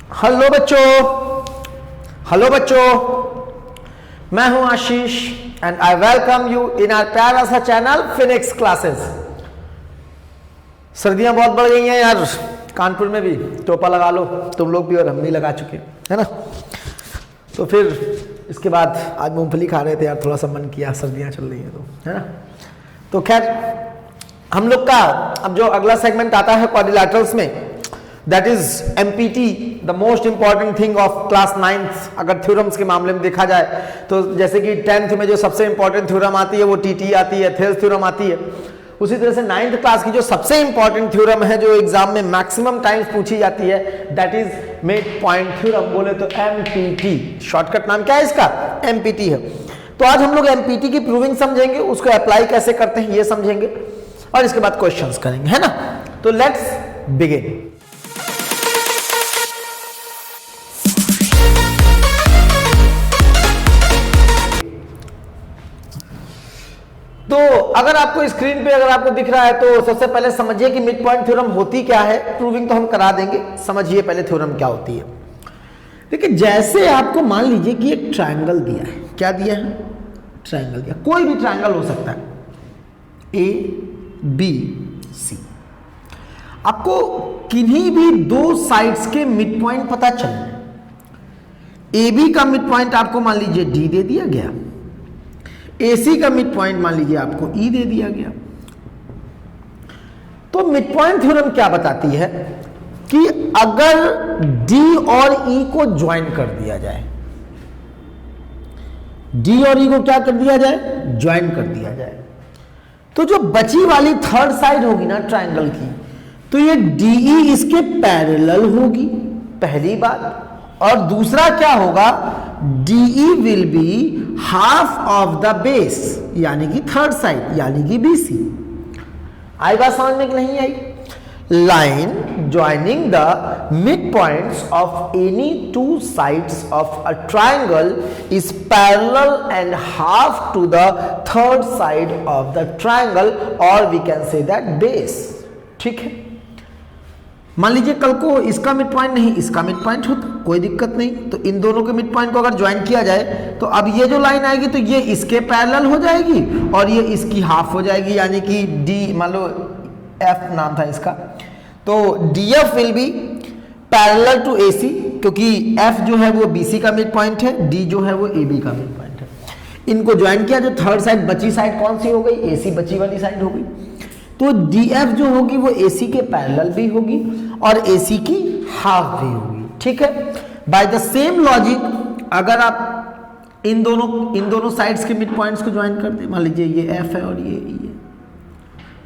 Hello बच्चों, hello बच्चों, मैं हूं Ashish and I welcome you in our प्यारा सा चैनल फिनिक्स क्लासेस। सर्दियां बहुत बढ़ गई हैं यार, कानपुर में भी टोपा लगा लो तुम लोग भी, और हम भी लगा चुके है ना। तो फिर इसके बाद आज मूंगफली खा रहे थे यार, थोड़ा सा मन किया, सर्दियां चल रही हैं तो, है ना। तो खैर हम लोग का अब जो अगला सेगमेंट आता है क्वाड्रिलैटरल्स में, that is empty, the most important thing of class 9th। अगर थ्योरम्स के मामले में देखा जाए तो जैसे कि 10th में जो सबसे इंपॉर्टेंट थ्योरम आती है वो टीटी आती है, थेल्स थ्योरम आती है, उसी तरह से 9th क्लास की जो सबसे इंपॉर्टेंट थ्योरम है जो एग्जाम में मैक्सिमम टाइम्स पूछी जाती है, that is mid point theorem, बोले तो एमपीटी। शॉर्टकट नाम क्या है इसका? एमपीटी है। तो आज हम लोग एमपीटी की प्रूविंग समझेंगे, उसको अप्लाई कैसे करते हैं ये समझेंगे, और इसके बाद क्वेश्चंस करेंगे, है ना। तो लेट्स बिगिन। तो अगर आपको स्क्रीन पे अगर आपको दिख रहा है तो सबसे पहले समझिए कि मिड पॉइंट थ्योरम होती क्या है। प्रूविंग तो हम करा देंगे, समझिए पहले थ्योरम क्या होती है। देखिए जैसे आपको मान लीजिए कि एक ट्रायंगल दिया है, क्या दिया है? ट्रायंगल दिया, कोई भी ट्रायंगल हो सकता है, ए बी सी। आपको किन्हीं भी दो साइड्स के मिड पॉइंट पता चलना है। ए बी का मिड पॉइंट आपको मान लीजिए डी दे दिया गया, AC का मिड पॉइंट मान लीजिए आपको E दे दिया गया। तो मिड पॉइंट थ्योरम क्या बताती है कि अगर D और E को ज्वाइन कर दिया जाए, D और E को क्या कर दिया जाए? ज्वाइन कर दिया जाए, तो जो बची वाली थर्ड साइड होगी ना ट्रायंगल की, तो ये DE इसके पैरेलल होगी, पहली बात। और दूसरा क्या होगा? DE will be half of the base, यानी कि थर्ड साइड, यानी कि BC। आई बात समझ में कि नहीं आई? Line joining the midpoints of any two sides of a triangle is parallel and half to the third side of the triangle, और we can say that base. ठीक है, मान लीजिए कल को इसका मिड पॉइंट नहीं इसका मिड पॉइंट होता, कोई दिक्कत नहीं। तो इन दोनों के मिड पॉइंट को अगर ज्वाइन किया जाए तो अब ये जो लाइन आएगी तो ये इसके पैरेलल हो जाएगी और ये इसकी हाफ हो जाएगी, यानी कि डी, मान लो F नाम था इसका, तो DF will be parallel to AC, क्योंकि F जो है वो BC का मिड पॉइंट है, D जो है वो AB का मिड पॉइंट है। इनको ज्वाइन किया, जो थर्ड साइड बची साइड कौन सी हो गई? AC बची वाली साइड हो गई। तो DF जो होगी वो AC के पैरेलल भी होगी और AC की हाफ भी होगी। ठीक है, बाय द सेम लॉजिक अगर आप इन दोनों साइड्स के मिड पॉइंट्स को ज्वाइन कर दें, मान लीजिए ये F है और ये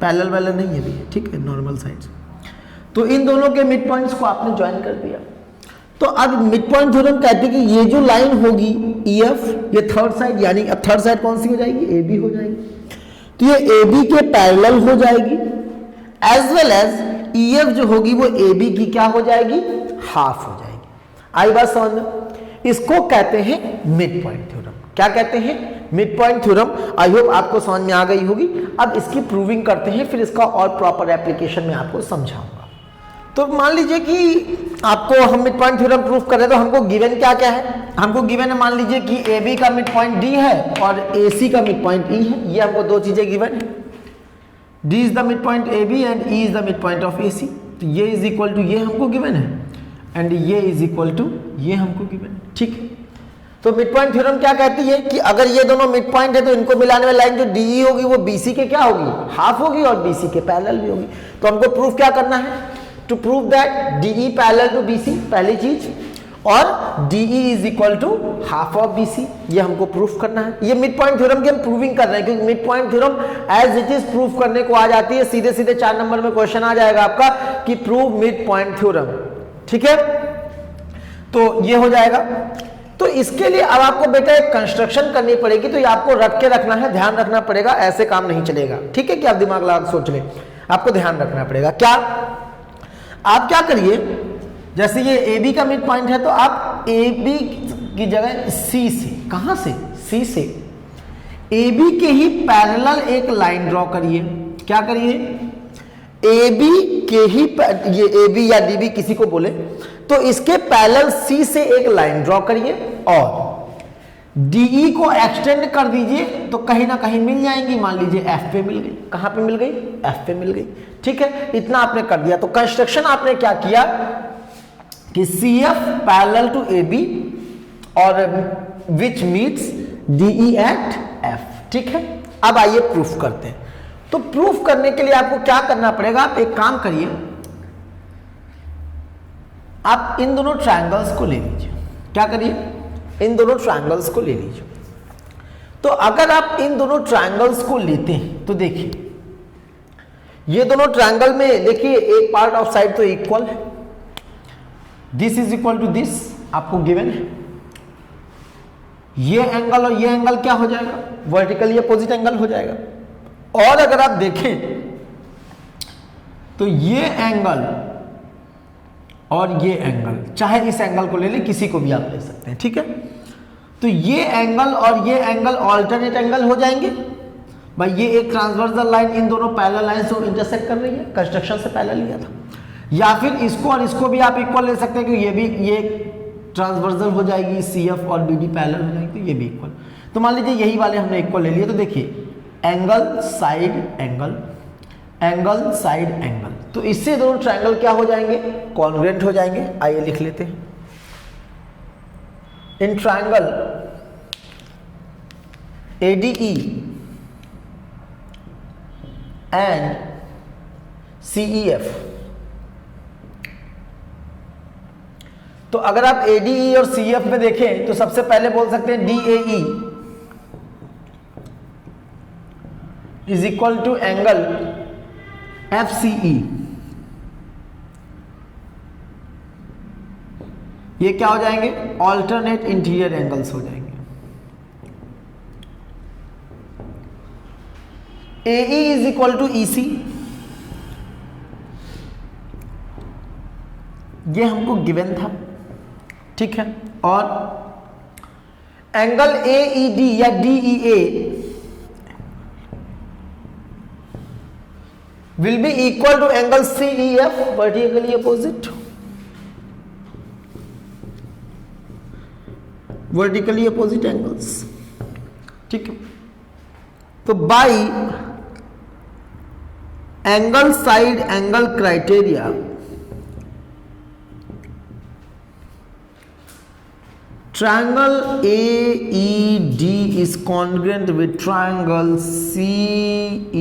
पैरेलल वाला नहीं है भी, ठीक है, नॉर्मल साइड्स, तो इन दोनों के मिड पॉइंट्स को आपने ज्वाइन कर दिया। तो अब मिड पॉइंट थ्योरम कहते हैं कि ये जो लाइन होगी EF, ये थर्ड साइड, यानी अब थर्ड साइड कौन सी हो जाएगी? AB हो जाएगी। तो ये AB के पैरेलल हो जाएगी, एज वेल एज EF जो होगी वो AB की क्या हो जाएगी? हाफ हो जाएगी। आई बात समझ में? इसको कहते हैं मिड पॉइंट थ्योरम। क्या कहते हैं? Mid point theorem. I hope आपको समझ में आ गई होगी। अब इसकी प्रूविंग करते हैं, फिर इसका और प्रॉपर एप्लीकेशन में आपको समझाऊंगा। तो मान लीजिए कि आपको हम मिड पॉइंट थ्योरम प्रूव कर रहे हैं, तो हमको गिवन क्या क्या है? हमको गिवन है, मान लीजिए कि AB का मिड पॉइंट D है और AC का मिड पॉइंट E है। ये हमको दो चीजें गिवन है, D is the mid point AB and E is the mid point of AC। तो ये इज इक्वल टू ये हमको गिवन है एंड ये इज इक्वल टू ये हमको गिवन है। ठीक है, तो मिड पॉइंट थ्योरम क्या कहती है कि अगर ये दोनों मिड पॉइंट है तो इनको मिलाने वाली लाइन जो DE होगी वो BC के क्या होगी? हाफ होगी, और BC के पैरेलल भी होगी। तो हमको प्रूफ क्या करना है? To prove that DE parallel to BC, पहली चीज, और DE is equal to half of BC, ये हमको प्रूफ करना है। ये मिड पॉइंट थ्योरम की हम प्रूविंग कर रहे हैं, क्योंकि mid point theorem as it is proof करने को आ जाती है। सीधे सीधे 4 नंबर में क्वेश्चन आ जाएगा आपका कि प्रूव मिड पॉइंट थ्योरम। ठीक है, तो ये हो जाएगा। तो इसके लिए अब आपको बेटा एक कंस्ट्रक्शन करनी पड़ेगी, तो ये आपको रख के रखना है, ध्यान रखना पड़ेगा, ऐसे काम नहीं चलेगा। ठीक है, कि आप दिमाग लगा के सोच लें, आपको ध्यान रखना पड़ेगा। क्या आप क्या करिए, जैसे ये AB का मिड पॉइंट है तो आप AB की जगह C से, कहां से? C से AB के ही पैरेलल एक लाइन ड्रॉ करिए। क्या करिए? ए बी के ही, ये ए बी या डी बी किसी को बोले, तो इसके पैरेलल सी से एक लाइन ड्रॉ करिए और डीई को एक्सटेंड कर दीजिए, तो कहीं ना कहीं मिल जाएंगी। मान लीजिए एफ पे मिल गई। कहां पे मिल गई? एफ पे मिल गई। ठीक है, इतना आपने कर दिया। तो कंस्ट्रक्शन आपने क्या किया कि C F parallel to A B और which meets DE at F. ठीक है, अब आइए प्रूफ करते हैं। तो प्रूफ करने के लिए आपको क्या करना पड़ेगा? आप एक काम करिए, आप इन दोनों ट्रायंगल्स को ले लीजिए। क्या करिए? इन दोनों ट्रायंगल्स को ले लीजिए। तो अगर आप इन दोनों ट्रायंगल्स को लेते हैं तो देखिए, ये दोनों ट्रायंगल में देखिए एक पार्ट ऑफ साइड तो इक्वल है, this is equal to this, आपको गिवन है। ये एंगल और ये एंगल क्या हो जाएगा? वर्टिकली अपोजिट एंगल हो जाएगा। और अगर आप देखें तो ये एंगल और ये एंगल, चाहे इस एंगल को ले लें, किसी को भी आप ले सकते हैं। ठीक है, तो ये एंगल और ये एंगल ऑल्टरनेट एंगल हो जाएंगे। भाई ये एक ट्रांसवर्सल लाइन इन दोनों पैरेलल लाइन से इंटरसेक्ट कर रही है, कंस्ट्रक्शन से पैरेलल लिया था। या फिर इसको और इसको भी आप इक्वल ले सकते हैं कि ये भी ये ट्रांसवर्सल हो जाएगी, सी एफ और बी डी पैरेलल हो जाएगी, तो ये भी इक्वल। तो मान लीजिए यही वाले हमने इक्वल ले लिए, तो देखिए angle side angle, angle side angle, तो इससे दोनों ट्रायंगल क्या हो जाएंगे? कॉन्ग्रुएंट हो जाएंगे। आइए लिख लेते हैं, in triangle ADE and CEF। तो अगर आप ADE और CEF में देखें तो सबसे पहले बोल सकते हैं DAE is equal to angle FCE। ये क्या हो जाएंगे? ऑल्टरनेट इंटीरियर एंगल्स हो जाएंगे। AE is equal to EC, ये हमको गिवन था। ठीक है, और एंगल AED या DEA will be equal to angle CEF, vertically opposite, vertically opposite angles। ठीक है, तो by angle side angle criteria triangle AED is congruent with triangle CEF।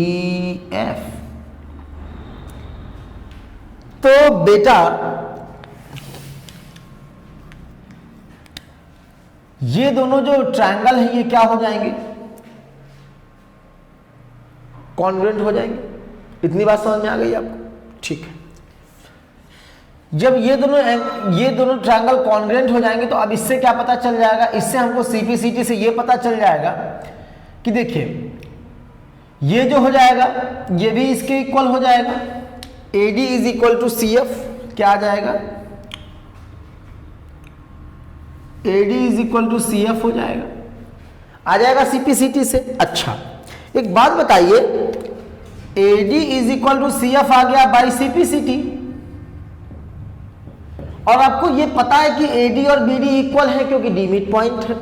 तो बेटा ये दोनों जो ट्रायंगल है ये क्या हो जाएंगे? कॉन्ग्रुएंट हो जाएंगे। इतनी बात समझ में आ गई आपको? ठीक है, जब ये दोनों ट्रायंगल कॉन्ग्रुएंट हो जाएंगे तो अब इससे क्या पता चल जाएगा? इससे हमको CPCT से ये पता चल जाएगा कि देखिए ये जो हो जाएगा ये भी इसके इक्वल हो जाएगा। AD is equal to CF, क्या आ जाएगा? AD is equal to CF हो जाएगा, आ जाएगा CPCT से। अच्छा एक बात बताइए, AD is equal to CF आ गया बाई CPCT, और आपको ये पता है कि AD और BD इक्वल है क्योंकि D मिड पॉइंट है।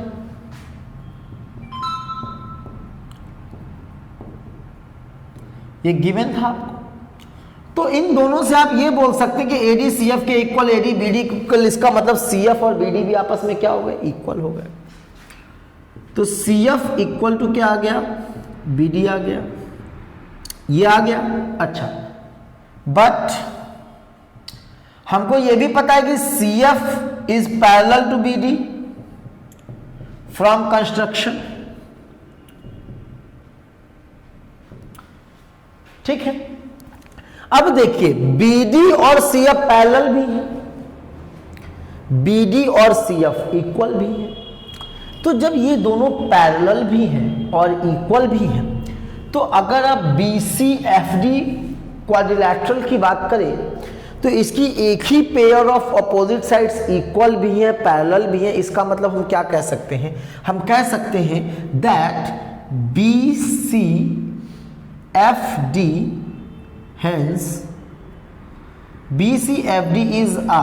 ये गिवन था आपको। तो इन दोनों से आप ये बोल सकते हैं कि AD CF के इक्वल, AD BD इक्वल, इसका मतलब CF और BD भी आपस में क्या हो गए? इक्वल हो गए। तो CF इक्वल टू क्या आ गया? BD आ गया, ये आ गया। अच्छा, बट हमको ये भी पता है कि CF is parallel to BD from construction. ठीक है, अब देखिए BD और CF पैरेलल भी है, BD और CF इक्वल भी है। तो जब ये दोनों पैरेलल भी हैं और इक्वल भी हैं, तो अगर आप BCFD क्वाड्रिलैटरल की बात करें तो इसकी एक ही pair of opposite sides equal भी हैं, पैरेलल भी हैं। इसका मतलब हम क्या कह सकते हैं? हम कह सकते हैं that BCFD hence BCFD is a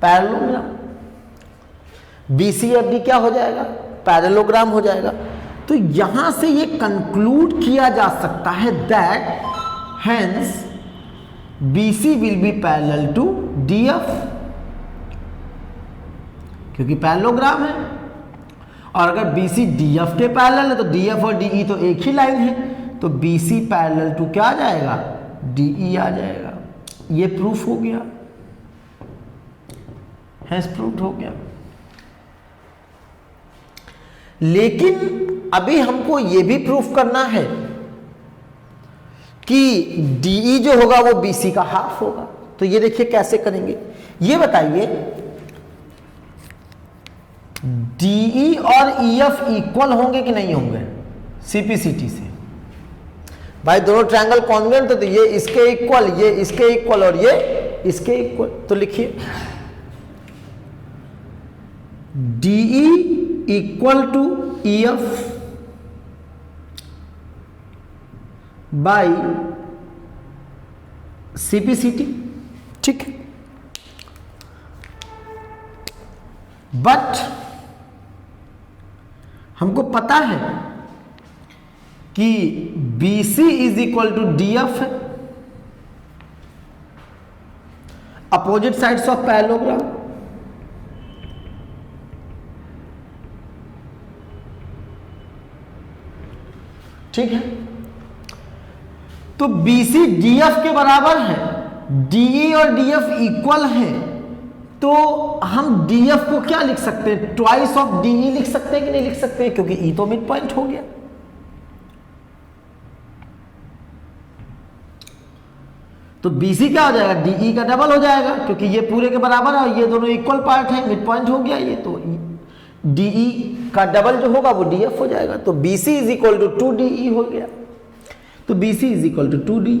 parallelogram. BCFD क्या हो जाएगा? पैरेललोग्राम हो जाएगा। तो यहां से ये कंक्लूड किया जा सकता है that hence BC will be parallel to DF, क्योंकि पैरेललोग्राम है। और अगर BC DF के पैरेलल है तो DF और DE तो एक ही लाइन है, तो BC पैरेलल टू क्या आ जाएगा? DE आ जाएगा। ये प्रूफ हो गया, हैज प्रूव्ड हो गया। लेकिन अभी हमको ये भी प्रूफ करना है कि DE जो होगा वो BC का हाफ होगा। तो ये देखिए कैसे करेंगे, ये बताइए DE और EF इक्वल होंगे कि नहीं होंगे? CPCT से भाई दोनों ट्रायंगल कॉन्ग्रुएंट तो ये इसके इक्वल, ये इसके इक्वल और ये इसके इक्वल। तो लिखिए DE equal to EF by CPCT, ठीक है। बट हमको पता है कि BC is equal to DF है, अपोजिट साइड्स ऑफ पैरेललोग्राम। ठीक है, तो BC DF के बराबर है, DE और DF इक्वल है, तो हम DF को क्या लिख सकते हैं? ट्वाइस ऑफ DE लिख सकते हैं कि नहीं लिख सकते हैं? क्योंकि E तो मिड पॉइंट हो गया। तो BC क्या हो जाएगा? DE का डबल हो जाएगा, क्योंकि ये पूरे के बराबर है और ये दोनों इक्वल पार्ट है, मिड पॉइंट हो गया ये। तो DE का डबल जो होगा वो DF हो जाएगा। तो BC is equal to 2DE हो गया। तो BC is equal to 2DE।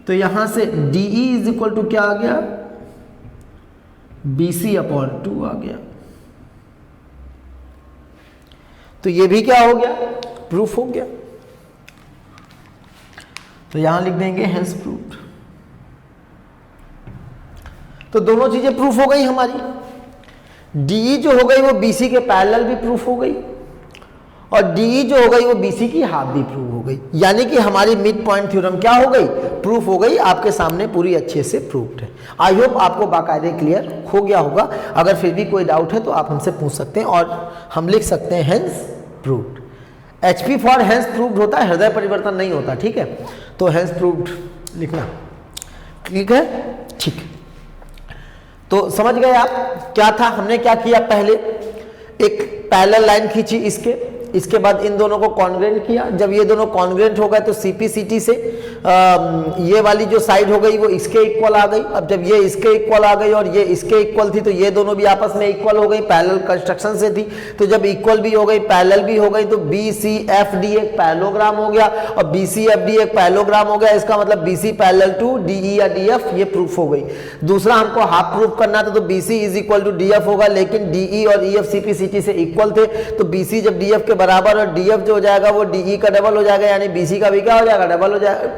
तो यहां से DE इज इक्वल टू क्या आ गया? BC अपॉन 2 आ गया। तो ये भी क्या हो गया? प्रूफ हो गया। तो यहां लिख देंगे हेंस प्रूव्ड। तो दोनों चीजें प्रूफ हो गई हमारी। DE जो हो गई वो BC के पैरेलल भी प्रूफ हो गई, और DE जो हो गई वो BC की हाफ भी प्रूफ हो गई। यानी कि हमारी मिड पॉइंट थ्योरम क्या हो गई? प्रूफ हो गई। आपके सामने पूरी अच्छे से प्रूफ्ड है। आई होप आपको बाकायदे क्लियर हो गया होगा। अगर फिर भी कोई डाउट है तो आप हमसे पूछ सकते हैं, और हम लिख सकते हैं hence proved. HP for hence proved होता है, हृदय परिवर्तन नहीं होता। ठीक है, तो हेंस प्रूव्ड लिखना ठीक है। ठीक है, तो समझ गए आप क्या था? हमने क्या किया? पहले एक पैरेलल लाइन खींची इसके बाद इन दोनों को कॉन्ग्रुएंट किया। जब ये दोनों कॉन्ग्रुएंट हो गए तो CPCT से ये वाली जो साइड हो गई वो इसके इक्वल आ गई। अब जब ये इसके इक्वल आ गई और ये इसके इक्वल थी, तो ये दोनों भी आपस में इक्वल हो गई, पैरेलल कंस्ट्रक्शन से थी। तो जब इक्वल भी हो गई, पैरेलल भी हो गई, तो BCFD एक पैरेललोग्राम हो गया और BCFD एक पैरेललोग्राम हो गया। इसका मतलब BC पैरेलल टू DE या DF, ये प्रूफ हो गई। दूसरा हमको हाफ प्रूफ करना था, तो BC is equal to DF होगा, लेकिन DE और EF CPCT से इक्वल थे, तो BC जब DF के बराबर और DF जो हो जाएगा वो DE का डबल हो जाएगा, यानी BC का भी क्या हो जाएगा? डबल हो जाएगा।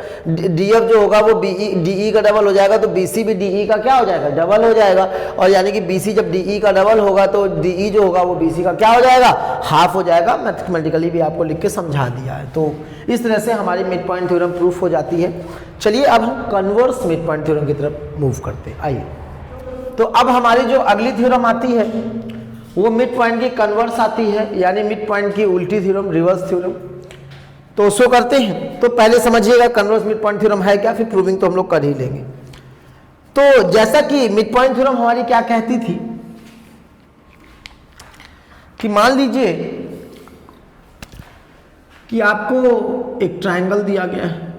DF जो होगा वो DE का डबल हो जाएगा, तो BC भी DE का क्या हो जाएगा? डबल हो जाएगा। और यानी कि BC जब DE का डबल होगा तो DE जो होगा वो BC का क्या हो जाएगा? हाफ हो जाएगा। मैथमेटिकली भी आपको लिख के समझा दिया है। तो इस तरह से हमारी मिड पॉइंट थ्योरम प्रूफ हो जाती है। चलिए अब हम कन्वर्स मिड पॉइंट थ्योरम की तरफ मूव करते हैं। आइए, तो अब हमारी जो अगली थ्योरम आती है वो मिड पॉइंट की कन्वर्स आती है, यानी मिड पॉइंट की उल्टी थ्योरम, रिवर्स थ्योरम। तो उसको करते हैं। तो पहले समझिएगा कन्वर्स मिड पॉइंट थ्योरम है क्या, फिर प्रूविंग तो हम लोग कर ही लेंगे। तो जैसा कि मिड पॉइंट थ्योरम हमारी क्या कहती थी कि मान लीजिए कि आपको एक ट्रायंगल दिया गया है,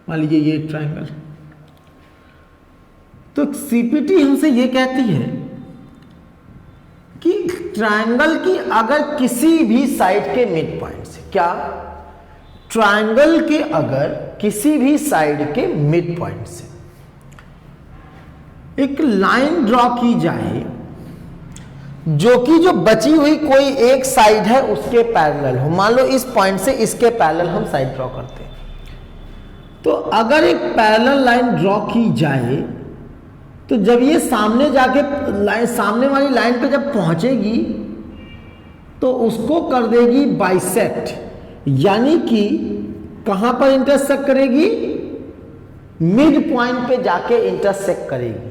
मान लीजिए ये ट्रायंगल। तो CPT हमसे ये कहती है कि ट्रायंगल की अगर किसी भी साइड के मिड पॉइंट से, क्या ट्रायंगल के अगर किसी भी साइड के मिड पॉइंट से एक लाइन ड्रॉ की जाए, जो कि जो बची हुई कोई एक साइड है उसके पैरेलल हो। मान लो इस पॉइंट से इसके पैरेलल हम साइड ड्रॉ करते हैं। तो अगर एक पैरेलल लाइन ड्रॉ की जाए तो जब ये सामने जाके लाइन, सामने वाली लाइन पे जब पहुंचेगी तो उसको कर देगी बाइसेक्ट, यानी कि कहां पर इंटरसेक्ट करेगी, मिड पॉइंट पे जाके इंटरसेक्ट करेगी।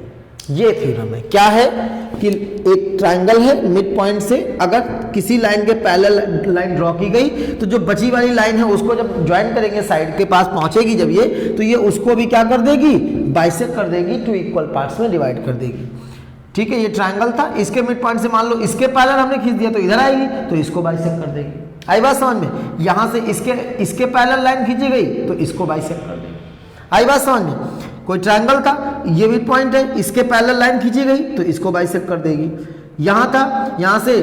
ये थ्योरम है। क्या है कि एक ट्रायंगल है, मिड पॉइंट से अगर किसी लाइन के पैरेलल लाइन ड्रॉ की गई तो जो बची वाली लाइन है उसको जब ज्वाइन करेंगे, साइड के पास पहुंचेगी जब ये, तो ये उसको भी क्या कर देगी, बाइसेक्ट कर देगी, टू इक्वल पार्ट्स में डिवाइड कर देगी। ठीक है, ये ट्रायंगल था, इसके मिड पॉइंट से मान लो इसके पैरेलल हमने खींच दिया तो इधर आएगी, तो इसको बाइसेक्ट कर देगी। आई बात समझ में? यहां से इसके पैरेलल लाइन खींची गई तो इसको बाइसेक्ट कर देगी। आई बात समझ में? कोई ट्रायंगल था, ये मिड पॉइंट है, इसके पैरेलल लाइन खींची गई तो इसको बाइसेक्ट कर देगी। यहां था, यहां से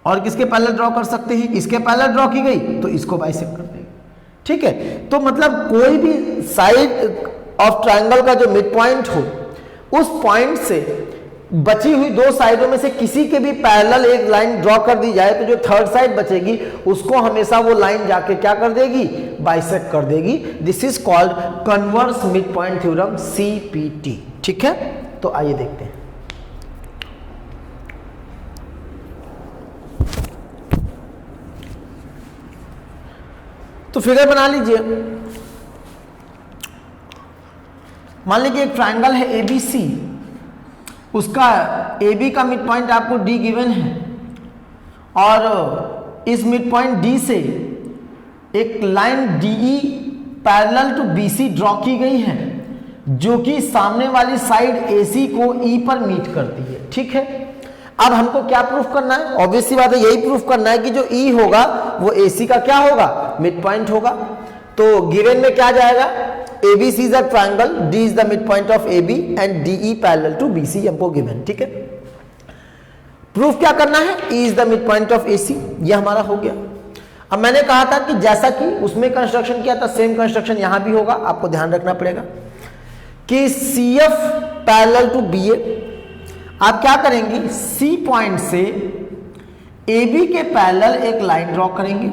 और किसके पैरेलल ड्रॉ कर सकते हैं, इसके पैरेलल ड्रॉ की गई तो इसको बाइसेक्ट कर देगी। ठीक है, तो मतलब कोई भी साइड ऑफ ट्रायंगल का जो मिड पॉइंट हो, उस पॉइंट से बची हुई दो साइडों में से किसी के भी पैरेलल एक लाइन ड्रॉ कर दी जाए तो जो थर्ड साइड बचेगी उसको हमेशा वो लाइन जाके क्या कर देगी, बाइसेक्ट कर देगी। This is called converse mid point theorem, CPT। ठीक है, तो आइए देखते हैं। तो फिगर बना लीजिए। मान लीजिए एक ट्रायंगल है ABC, उसका AB का मिड पॉइंट आपको D गिवन है और इस मिड पॉइंट D से एक line DE parallel to BC draw की गई है जो कि सामने वाली साइड AC को E पर मीट करती है। ठीक है, अब हमको क्या प्रूफ करना है? ऑब्वियस सी बात है, यही प्रूफ करना है कि जो E होगा वो AC का क्या होगा, मिड पॉइंट होगा। तो गिवन में क्या जाएगा, ABC is a triangle, D is the midpoint of AB and DE parallel to BC हमको गिवन। ठीक है, प्रूफ क्या करना है, E is the midpoint of AC, ये हमारा हो गया। अब मैंने कहा था कि जैसा कि उसमें कंस्ट्रक्शन किया था सेम कंस्ट्रक्शन यहां भी होगा, आपको ध्यान रखना पड़ेगा कि CF पैरेलल टू BA, आप क्या करेंगे, C पॉइंट से AB के पैरेलल एक लाइन ड्रॉ करेंगे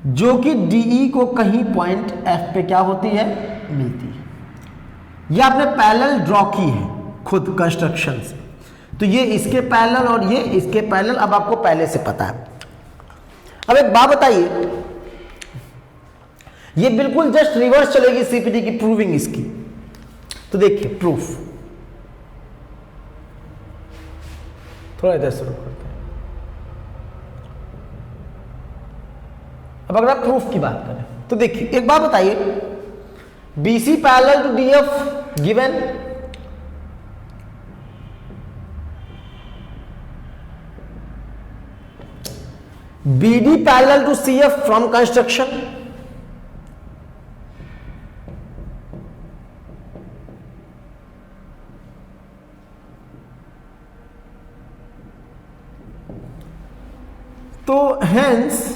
जो कि DE को कहीं पॉइंट F पे क्या होती है, मिलती है। ये आपने पैरेलल ड्रॉ की है खुद कंस्ट्रक्शन से, तो ये इसके पैरेलल और ये इसके पैरेलल अब आपको पहले से पता है। अब एक बात बताइए, ये बिल्कुल जस्ट रिवर्स चलेगी CPT की प्रूविंग इसकी। तो देखिए प्रूफ, थोड़ा इधर शुरू करते हैं। अब अगर आप प्रूफ की बात करें तो देखिए एक बात बताइए, BC parallel to DF given, BD parallel to CF from construction, तो हेंस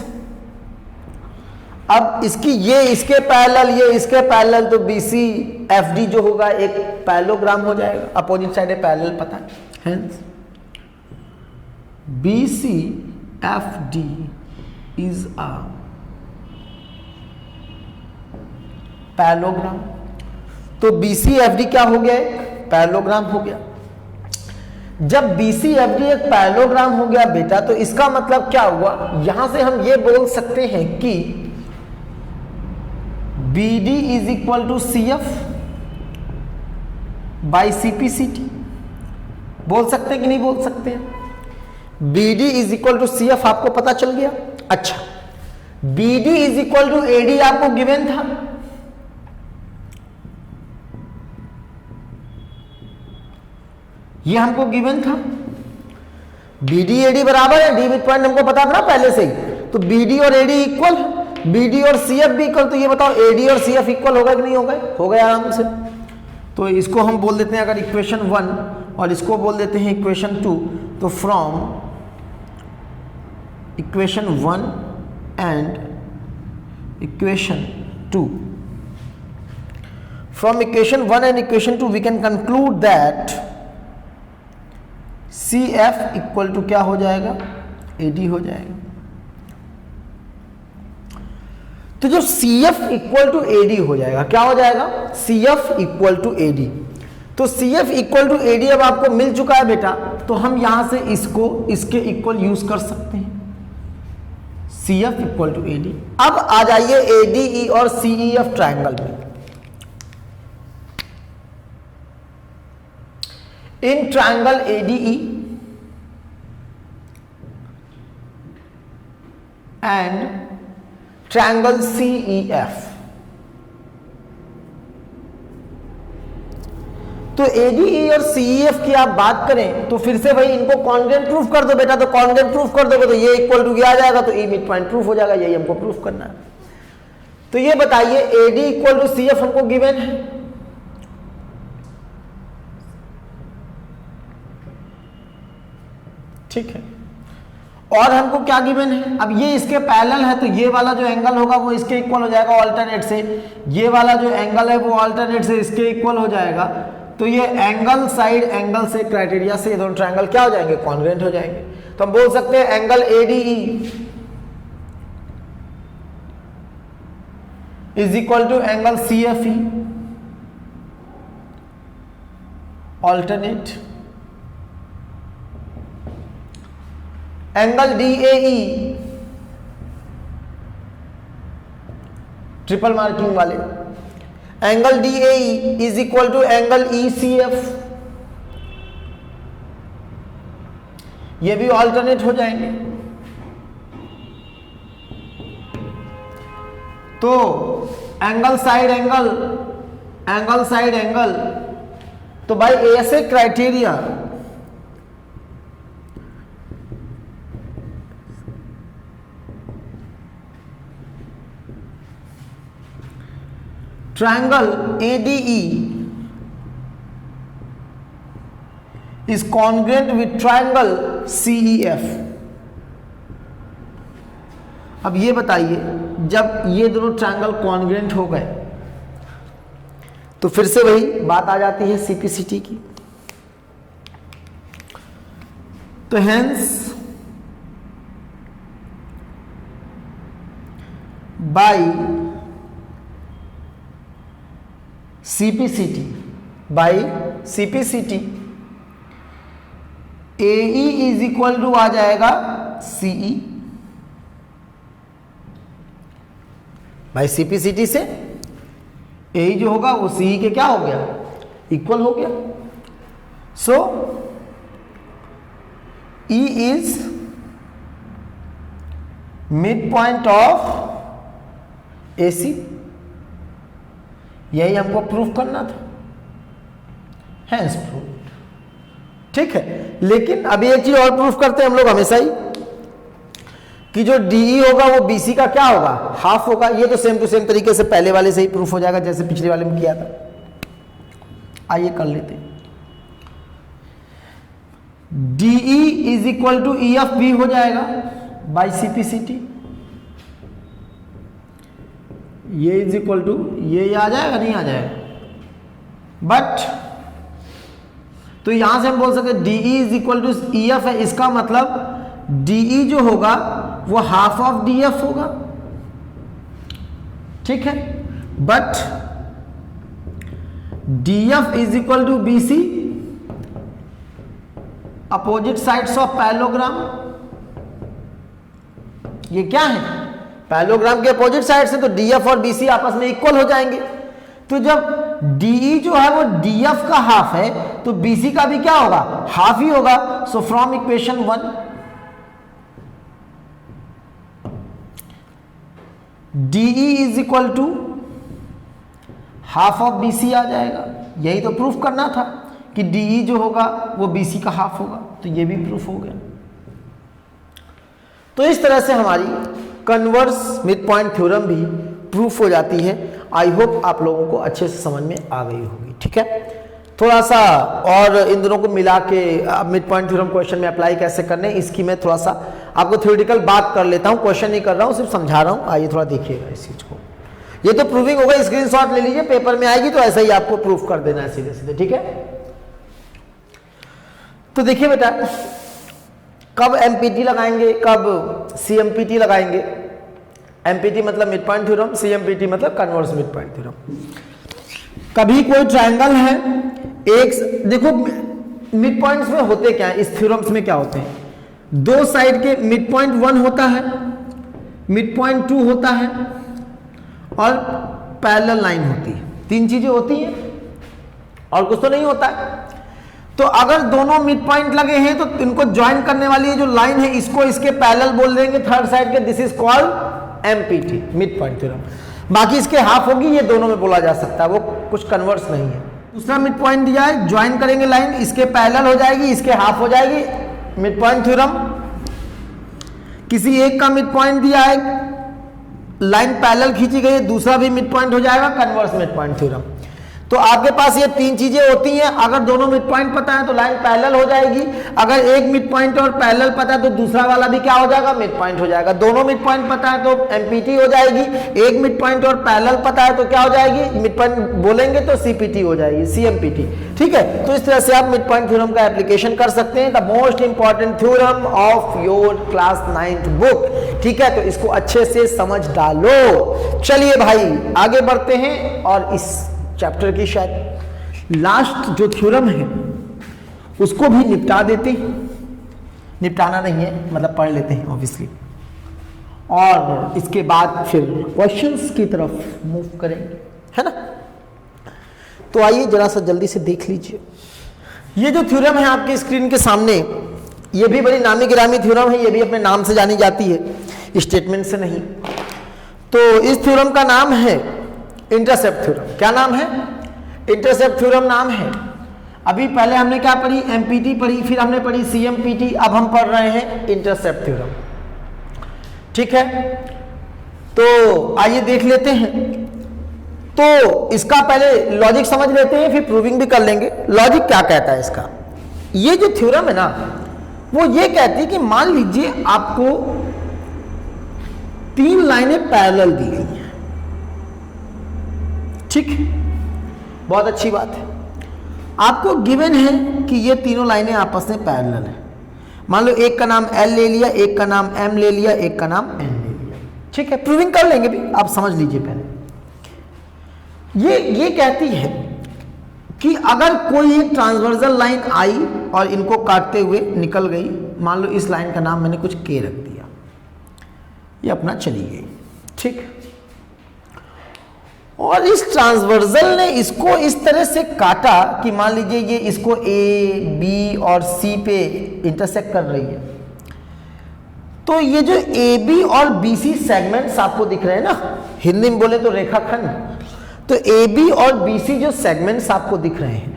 अब इसकी ये इसके पैरेलल, ये इसके पैरेलल, तो BC FD जो होगा एक पैरेललोग्राम हो जाएगा, अपोजिट साइड है, पैरेलल पता है। Hence BC FD is a parallelogram. तो BC FD क्या हो गया, एक पैरेललोग्राम हो गया। जब BC FD एक पैरेललोग्राम हो गया बेटा, तो इसका मतलब क्या हुआ, यहां से हम ये बोल सकते हैं कि BD is equal to CF by CPCT। बोल सकते हैं कि नहीं बोल सकते हैं? BD is equal to CF आपको पता चल गया। अच्छा, BD is equal to AD आपको गिवन था, ये हमको गिवन था। BD AD बराबर है, D मिड पॉइंट हमको पता था ना पहले से ही, तो BD और AD इक्वल है, BD और CF भी इक्वल। तो ये बताओ AD और CF इक्वल होगा कि नहीं होगा? हो गया आराम से। तो इसको हम बोल देते हैं अगर इक्वेशन 1 और इसको बोल देते हैं इक्वेशन 2, तो from equation 1 and equation 2, from equation 1 and equation 2 we can conclude that CF equal to क्या हो जाएगा, AD हो जाएगा। तो जो CF इक्वल टू AD हो जाएगा, क्या हो जाएगा, CF इक्वल टू AD। तो CF इक्वल टू AD अब आपको मिल चुका है बेटा, तो हम यहां से इसको इसके इक्वल यूज कर सकते हैं, CF इक्वल टू AD। अब आ जाइए ADE और CEF ट्राइंगल में। In triangle ADE and triangle CEF, तो ADE और CEF की आप बात करें तो फिर से भाई इनको कॉन्ग्रुएंट प्रूफ कर दो बेटा, तो कॉन्ग्रुएंट प्रूफ कर दोगे तो ये इक्वल टू आ जाएगा, तो E मिड पॉइंट प्रूफ हो जाएगा, यही हमको प्रूफ करना है। तो ये बताइए AD इक्वल टू CF हमको गिवन है, ठीक है, और हमको क्या गिवन है, अब ये इसके पैरेलल है तो ये वाला जो एंगल होगा वो इसके इक्वल हो जाएगा ऑल्टरनेट से, ये वाला जो एंगल है वो ऑल्टरनेट से इसके इक्वल हो जाएगा, तो ये एंगल साइड एंगल से क्राइटेरिया से ये दोनों ट्रायंगल क्या हो जाएंगे, कॉन्ग्रुएंट हो जाएंगे। तो हम बोल सकते हैं angle ADE is equal to angle CFE alternate, angle DAE triple marking वाले, angle DAE is equal to angle ECF, ये भी ऑल्टरनेट हो जाएंगे। तो angle side angle, angle side angle, तो भाई ऐसे criteria triangle ADE is congruent with triangle CEF। अब ये बताइए जब ये दोनों ट्रायंगल कॉन्ग्रुएंट हो गए तो फिर से वही बात आ जाती है CPCT की। तो hence by CPCT AE is equal to आ जाएगा CE, भाई CPCT से AE जो होगा वो CE के क्या हो गया, इक्वल हो गया। सो E is mid point of AC, यही हमको प्रूफ करना था, हेंस प्रूफ, ठीक है। लेकिन अभी एक चीज और प्रूफ करते हैं हम लोग हमेशा ही कि जो DE होगा वो BC का क्या होगा, हाफ होगा। ये तो सेम टू सेम तरीके से पहले वाले से ही प्रूफ हो जाएगा जैसे पिछले वाले में किया था। आइए कर लेते हैं। DE is equal to EFB हो जाएगा बाई CPCT, ये इज इक्वल टू ये आ जाएगा, नहीं आ जाएगा, बट तो यहां से हम बोल सकते DE is equal to EF है, इसका मतलब DE जो होगा वो हाफ ऑफ DF होगा, ठीक है, but DF is equal to BC opposite sides of parallelogram. ये क्या है, पैरेललोग्राम के अपोजिट साइड से, तो DF और BC आपस में इक्वल हो जाएंगे। तो जब DE जो है वो DF का हाफ है तो BC का भी क्या होगा, हाफ ही होगा। So from equation 1 DE is equal to half of BC आ जाएगा। यही तो प्रूफ करना था कि DE जो होगा वो BC का हाफ होगा, तो ये भी प्रूफ हो गया। तो इस तरह से हमारी कन्वर्स मिड पॉइंट थ्योरम भी प्रूफ हो जाती है। आई होप आप लोगों को अच्छे से समझ में आ गई होगी, ठीक है। थोड़ा सा और इन दोनों को मिला के मिड पॉइंट थ्योरम क्वेश्चन में अप्लाई कैसे करने, इसकी मैं थोड़ा सा आपको थ्योरेटिकल बात कर लेता हूं, क्वेश्चन नहीं कर रहा हूं, सिर्फ समझा रहा हूं। आइए थोड़ा देखिएगा इस चीज को। ये तो प्रूविंग होगा, स्क्रीनशॉट ले लीजिए, पेपर में आएगी तो ऐसा ही आपको प्रूफ कर देना है सीधे सीधे, ठीक है। तो देखिए बेटा, कब एमपीटी लगाएंगे, कब सीएमपीटी लगाएंगे। एमपीटी मतलब मिड पॉइंट थ्योरम, सीएमपीटी मतलब कन्वर्स मिड पॉइंट थ्योरम। कभी कोई ट्रायंगल है, एक देखो मिड पॉइंट्स में होते क्या है, इस थ्योरम्स में क्या होते हैं, दो साइड के मिड पॉइंट 1 होता है, मिड पॉइंट 2 होता है और पैरेलल लाइन होती है। 3 चीजें होती हैं और कुछ तो नहीं होता है। तो अगर दोनों मिड पॉइंट लगे हैं तो इनको ज्वाइन करने वाली जो लाइन है इसको इसके पैरेलल बोल देंगे थर्ड साइड के, this is called empty, mid point theorem. बाकी इसके हाफ होगी, ये दोनों में बोला जा सकता है, वो कुछ कन्वर्स नहीं है। दूसरा मिड पॉइंट दिया है, ज्वाइन करेंगे लाइन, इसके पैरेलल हो जाएगी, इसके हाफ हो जाएगी, मिड पॉइंट थ्योरम। किसी एक का मिड पॉइंट दिया है, लाइन पैरेलल खींची गई है, दूसरा भी मिड पॉइंट हो जाएगा, कन्वर्स मिड पॉइंट थ्योरम। तो आपके पास ये 3 चीजें होती हैं। अगर दोनों मिड पॉइंट पता है तो लाइन पैरेलल हो जाएगी, अगर एक मिड पॉइंट और पैरेलल पता है तो दूसरा वाला भी क्या हो जाएगा, मिड पॉइंट हो जाएगा। दोनों मिड पॉइंट पता है तो एमपीटी हो जाएगी, एक मिड पॉइंट और पैरेलल पता है तो क्या हो जाएगी, मिड पॉइंट बोलेंगे तो सीपीटी हो जाएगी, सीएमपीटी। ठीक है, तो इस तरह से आप मिड पॉइंट थ्योरम का एप्लीकेशन कर सकते हैं। The most important theorem of your class 9th book. ठीक है, तो इसको अच्छे से समझ डालो। चलिए भाई आगे बढ़ते हैं और इस चैप्टर की शायद लास्ट जो थ्योरम है उसको भी निपटा देते हैं। निपटाना नहीं है, मतलब पढ़ लेते हैं ऑब्वियसली, और इसके बाद फिर क्वेश्चंस की तरफ मूव करेंगे, है ना। तो आइए जरा सा जल्दी से देख लीजिए। ये जो थ्योरम है आपके स्क्रीन के सामने, ये भी बड़ी नामी गिरामी थ्योरम है, ये भी अपने नाम से जानी जाती है, स्टेटमेंट से नहीं। तो इस थ्योरम का नाम है इंटरसेप्ट थ्योरम। क्या नाम है, इंटरसेप्ट थ्योरम नाम है। अभी पहले हमने क्या पढ़ी, एमपीटी पढ़ी, फिर हमने पढ़ी सीएमपीटी, अब हम पढ़ रहे हैं इंटरसेप्ट थ्योरम। ठीक है, तो आइए देख लेते हैं। तो इसका पहले लॉजिक समझ लेते हैं, फिर प्रूविंग भी कर लेंगे। लॉजिक क्या कहता है इसका, ये जो थ्योरम है ना, वो ये कहती है कि मान लीजिए आपको 3 लाइनें पैरेलल दी गई हैं। ठीक, बहुत अच्छी बात है। आपको गिवन है कि ये तीनों लाइनें आपस में पैरेलल है। मान लो एक का नाम L ले लिया, एक का नाम M ले लिया, एक का नाम N ले लिया। ठीक है, प्रूविंग कर लेंगे भी, आप समझ लीजिए पहले। ये कहती है कि अगर कोई एक ट्रांसवर्सल लाइन आई और इनको काटते हुए निकल गई, मान लो इस लाइन का नाम मैंने कुछ K रख दिया, ये अपना चली गई। ठीक, और इस ट्रांसवर्सल ने इसको इस तरह से काटा कि मान लीजिए ये इसको A, B और C पे इंटरसेक्ट कर रही है। तो ये जो AB और BC सेगमेंट्स आपको दिख रहे हैं ना, हिंदी में बोले तो रेखाखंड, तो AB और BC जो सेगमेंट्स आपको दिख रहे हैं,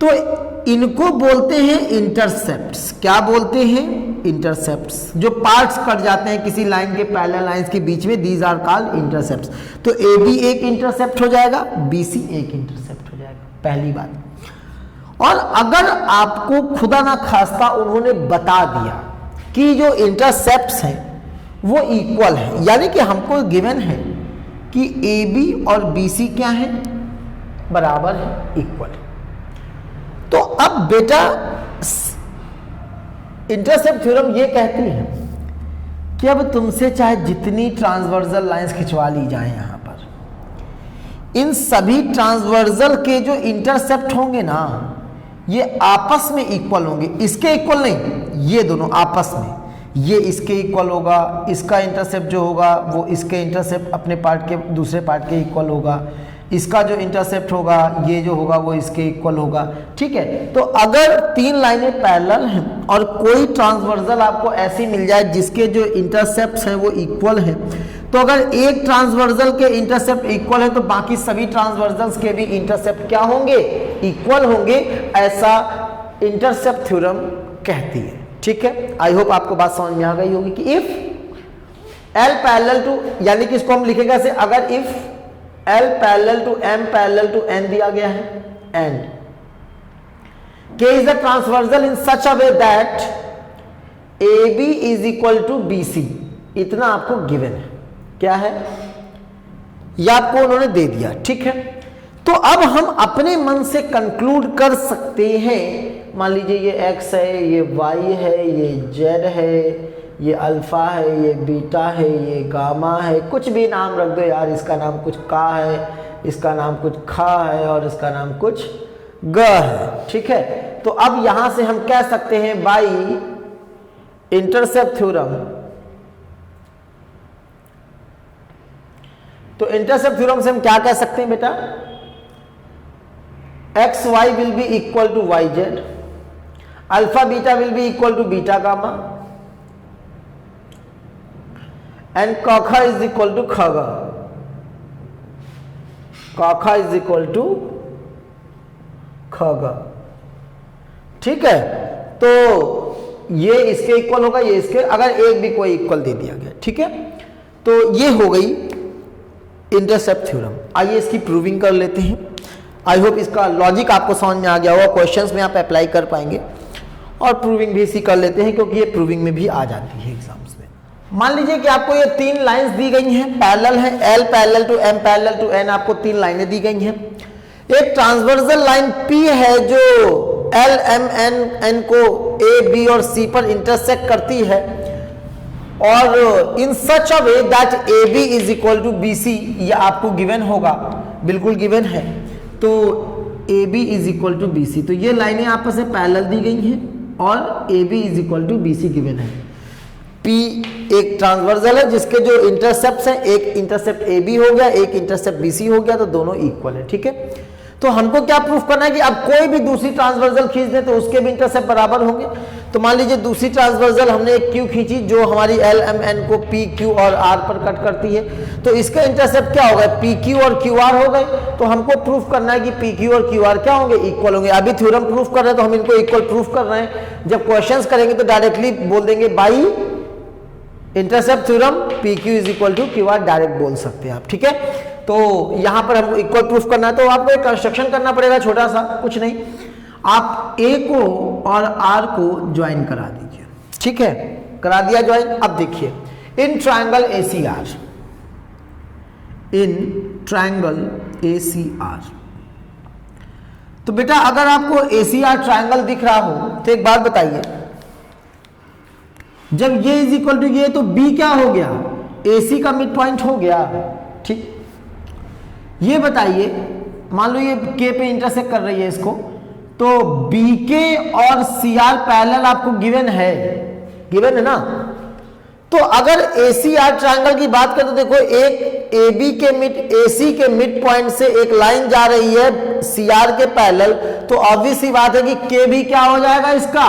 तो इनको बोलते हैं इंटरसेप्ट्स। क्या बोलते हैं, इंटरसेप्ट्स। जो पार्ट्स कट जाते हैं किसी लाइन के पैरेलल लाइंस के बीच में, दीज आर कॉल्ड इंटरसेप्ट्स। तो AB एक इंटरसेप्ट हो जाएगा, BC एक इंटरसेप्ट हो जाएगा, पहली बात। और अगर आपको खुदा ना खास्ता उन्होंने बता दिया कि जो इंटरसेप्ट्स हैं वो इक्वल है, यानी कि हमको गिवन है कि AB और BC क्या है, बराबर है, इक्वल। तो अब बेटा इंटरसेप्ट थ्योरम ये कहती है कि अब तुमसे चाहे जितनी ट्रांसवर्सल लाइंस खिंचवा ली जाए यहां पर, इन सभी ट्रांसवर्सल के जो इंटरसेप्ट होंगे ना, ये आपस में इक्वल होंगे। इसके इक्वल नहीं, ये दोनों आपस में, ये इसके इक्वल होगा, इसका इंटरसेप्ट जो होगा वो इसके इंटरसेप्ट अपने पार्ट के दूसरे पार्ट के इक्वल होगा, इसका जो इंटरसेप्ट होगा ये जो होगा वो इसके इक्वल होगा। ठीक है, तो अगर 3 लाइनें पैरेलल हैं और कोई ट्रांसवर्सल आपको ऐसी मिल जाए जिसके जो इंटरसेप्ट्स हैं वो इक्वल हैं, तो अगर एक ट्रांसवर्सल के इंटरसेप्ट इक्वल है तो बाकी सभी ट्रांसवर्सल्स के भी इंटरसेप्ट क्या होंगे, इक्वल होंगे। ऐसा इंटरसेप्ट थ्योरम कहती है। ठीक है, आई होप आपको बात समझ में आ गई होगी कि इफ L पैरेलल टू, यानी कि इसको हम लिखेगा से, अगर if L parallel to M parallel to N दिया गया है, and K is the transversal in such a way that AB is equal to BC, इतना आपको गिवन है। क्या है, यह आपको उन्होंने दे दिया। ठीक है, तो अब हम अपने मन से कंक्लूड कर सकते हैं मान लीजिए ये x है, ये y है, ये z है, ये अल्फा है, ये बीटा है, ये गामा है, कुछ भी नाम रख दो यार, इसका नाम कुछ का है, इसका नाम कुछ खा है और इसका नाम कुछ ग है, ठीक है। तो अब यहां से हम कह सकते हैं बाई इंटरसेप्ट थ्योरम, तो इंटरसेप्ट थ्योरम से हम क्या कह सकते हैं बेटा, X Y will be equal to Y Z, alpha beta will be equal to beta gamma and काखा इज इक्वल टू खगा, काखा इज इक्वल टू खगा, ठीक है। तो ये इसके इक्वल होगा, ये इसके, अगर एक भी कोई इक्वल दे दिया गया, ठीक है। तो ये हो गई इंटरसेप्ट थ्योरम। आइए इसकी प्रूविंग कर लेते हैं। आई होप इसका लॉजिक आपको समझ में आ गया होगा, क्वेश्चंस में आप अप्लाई कर पाएंगे और प्रूविंग भी इसी कर लेते हैं क्योंकि ये प्रूविंग में भी आ जाती है एग्जाम्स में। मान लीजिए कि आपको ये 3 लाइंस दी गई हैं, पैरेलल है, L parallel to M parallel to N, आपको 3 लाइनें दी गई हैं। एक ट्रांसवर्सल लाइन P है जो L M N को A B और C पर इंटरसेक्ट करती है और in such a way that AB is equal to BC, ये आपको गिवन होगा, बिल्कुल गिवन है। तो AB is equal to BC, तो ये लाइनें आपस में पैरेलल दी गई हैं और AB is equal to BC given है। P एक ट्रांसवर्सल है जिसके जो इंटरसेप्ट हैं, एक इंटरसेप्ट AB हो गया, एक इंटरसेप्ट BC हो गया, तो दोनों इक्वल है, ठीक है। तो हमको क्या प्रूफ करना है कि अब कोई भी दूसरी ट्रांसवर्सल खींच दे तो उसके भी इंटरसेप्ट बराबर होंगे। तो मान लीजिए दूसरी ट्रांसवर्सल हमने एक Q खींची जो हमारी L M N को P Q और R पर कट करती है, तो इसका इंटरसेप्ट क्या होगा, P Q और Q R हो गए। तो हमको प्रूफ करना है कि P Q और Q R क्या होंगे, इक्वल होंगे। अभी थ्योरम प्रूफ कर रहे हैं तो हम इनको इक्वल प्रूफ कर रहे हैं। जब क्वेश्चंस करेंगे तो डायरेक्टली बोल देंगे by intercept theorem P Q is equal to Q R, direct बोल सकते हैं आप, ठीक है। तो यहां पर हमको इक्वल प्रूफ करना है तो आपको एक कंस्ट्रक्शन करना पड़ेगा छोटा सा, कुछ नहीं, आप A को और R को ज्वाइन करा दीजिए, ठीक है। करा दिया ज्वाइन। अब देखिए इन ट्रायंगल ACR, इन ट्रायंगल ACR, तो बेटा अगर आपको ACR ट्रायंगल दिख रहा हो तो एक बात बताइए, जब ये इज इक्वल टू ये तो B क्या हो गया, AC का मिड पॉइंट हो गया, ठीक। ये बताइए मान लो ये K पे इंटरसेक्ट कर रही है इसको, तो BK और CR पैरेलल आपको गिवन है, गिवन है ना। तो अगर ACR ट्रायंगल की बात करें तो देखो एक AB के AC के मिड पॉइंट से एक लाइन जा रही है CR के पैरेलल, तो ऑब्वियस सी बात है कि K भी क्या हो जाएगा, इसका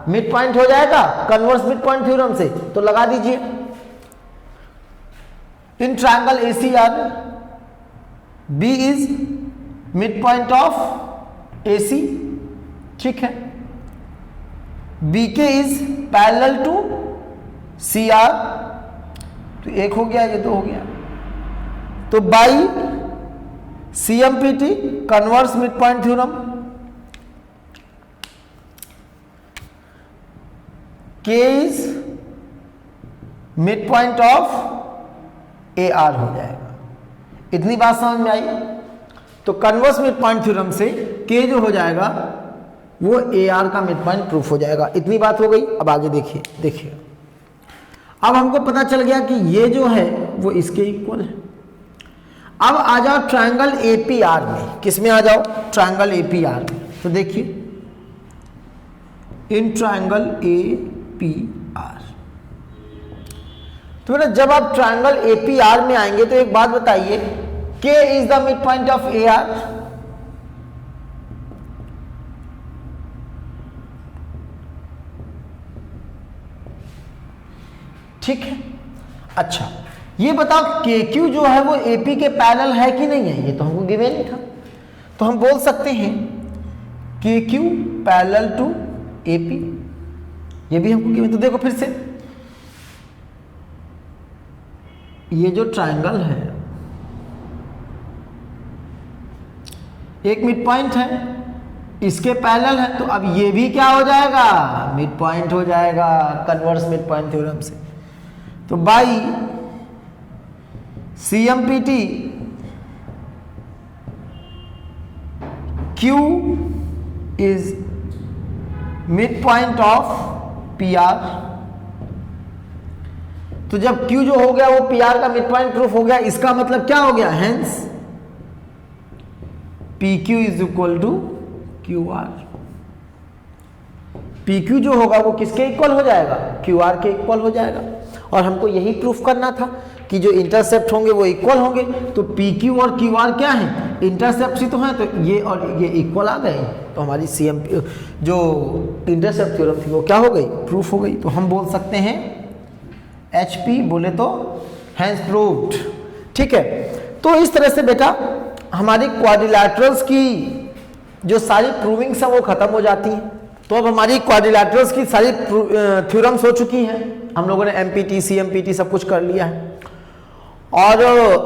मिड पॉइंट हो जाएगा कन्वर्स मिड पॉइंट थ्योरम से। तो लगा दीजिए in triangle ACR B is mid point of AC, ठीक है। BK is parallel to CR, तो एक हो गया, ये दो हो गया। तो by CMPT converse mid point theorem K is mid point of AR हो जाएगा। इतनी बात समझ में आई। तो कन्वर्स मिड पॉइंट थ्योरम से K जो हो जाएगा वो AR का मिड पॉइंट प्रूफ हो जाएगा। इतनी बात हो गई। अब आगे देखिए, देखिए अब हमको पता चल गया कि ये जो है वो इसके इक्वल है। अब आ जाओ ट्रायंगल APR में, किस में आ जाओ, ट्रायंगल APR में। तो देखिए इन ट्रायंगल APR, तो बेटा जब आप ट्रायंगल APR में आएंगे तो एक बात बताइए, K is the mid point of AR, ठीक है। अच्छा ये बताओ KQ जो है वो AP के पैरेलल है कि नहीं है, ये तो हमको गिवन नहीं था। तो हम बोल सकते हैं KQ पैरेलल टू AP, ये भी हमको गिवन। तो देखो फिर से ये जो ट्रायंगल है एक मिड पॉइंट है, इसके पैरेलल है, तो अब ये भी क्या हो जाएगा, मिड पॉइंट हो जाएगा कन्वर्स मिड पॉइंट थ्योरम से। तो by CMPT Q is mid point of P R. तो जब Q जो हो गया वो पी आर का मिड पॉइंट प्रूफ हो गया, इसका मतलब क्या हो गया, hence P Q is equal to Q R. P Q जो होगा वो किसके इक्वल हो जाएगा, क्यू आर के इक्वल हो जाएगा। और हमको यही प्रूफ करना था कि जो इंटरसेप्ट होंगे वो इक्वल होंगे। तो पी क्यू और क्यू आर क्या है, इंटरसेप्ट ही तो है, तो ये और ये इक्वल आ गए, तो हमारी CM जो इंटरसेप्ट थ्योरम थी वो क्या हो गई, प्रूफ हो गई। तो हम बोल सकते हैं HP बोले तो हैंस प्रूव्ड। ठीक है, तो इस तरह से बेटा हमारी क्वाड्रिलैटरल्स की जो सारी प्रूविंग्स हैं वो खत्म हो जाती हैं। तो अब हमारी क्वाड्रिलैटरल्स की सारी थ्योरम्स हो चुकी हैं, हम लोगों ने MPT CMPT सब कुछ कर लिया है। और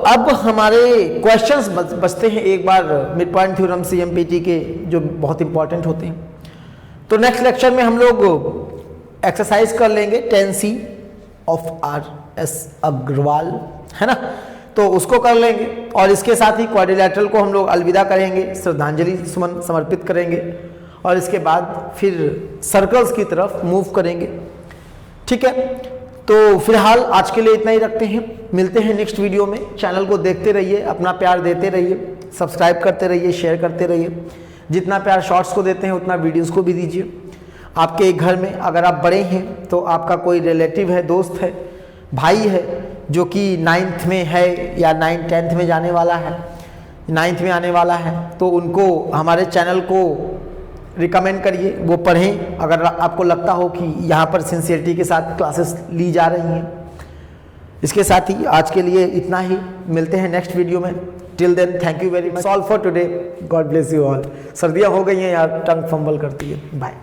अब हमारे क्वेश्चंस बचते हैं एक बार मिड पॉइंट थ्योरम CMPT के, जो बहुत इंपॉर्टेंट होते हैं। तो नेक्स्ट लेक्चर में हम लोग एक्सरसाइज कर लेंगे 10C ऑफ RS अग्रवाल, है ना, तो उसको कर लेंगे। और इसके साथ ही क्वाड्रिलैटरल को हम लोग अलविदा करेंगे, श्रद्धांजलि सुमन समर्पित करेंगे, और इसके बाद फिर सर्कल्स की तरफ मूव करेंगे। ठीक है, तो फिलहाल आज के लिए इतना ही रखते हैं, मिलते हैं नेक्स्ट वीडियो में। चैनल को देखते रहिए, अपना प्यार देते रहिए, सब्सक्राइब करते रहिए, शेयर करते रहिए। जितना प्यार शॉर्ट्स को देते हैं उतना वीडियोस को भी दीजिए। आपके घर में अगर आप बड़े हैं तो आपका कोई रिलेटिव है, दोस्त है, भाई है जो कि 9th में है या 9th 10th में जाने वाला है, 9th में आने वाला है, तो उनको हमारे चैनल को रिकमेंड करिए, वो पढ़ें। अगर आपको लगता हो कि यहाँ पर सिंसियरिटी के साथ क्लासेस ली जा रही हैं। इसके साथ ही आज के लिए इतना ही, मिलते हैं नेक्स्ट वीडियो में। Till then thank you very much, all for today, God bless you all. सर्दियाँ हो गई हैं यार, टंग फंबल करती है। बाय।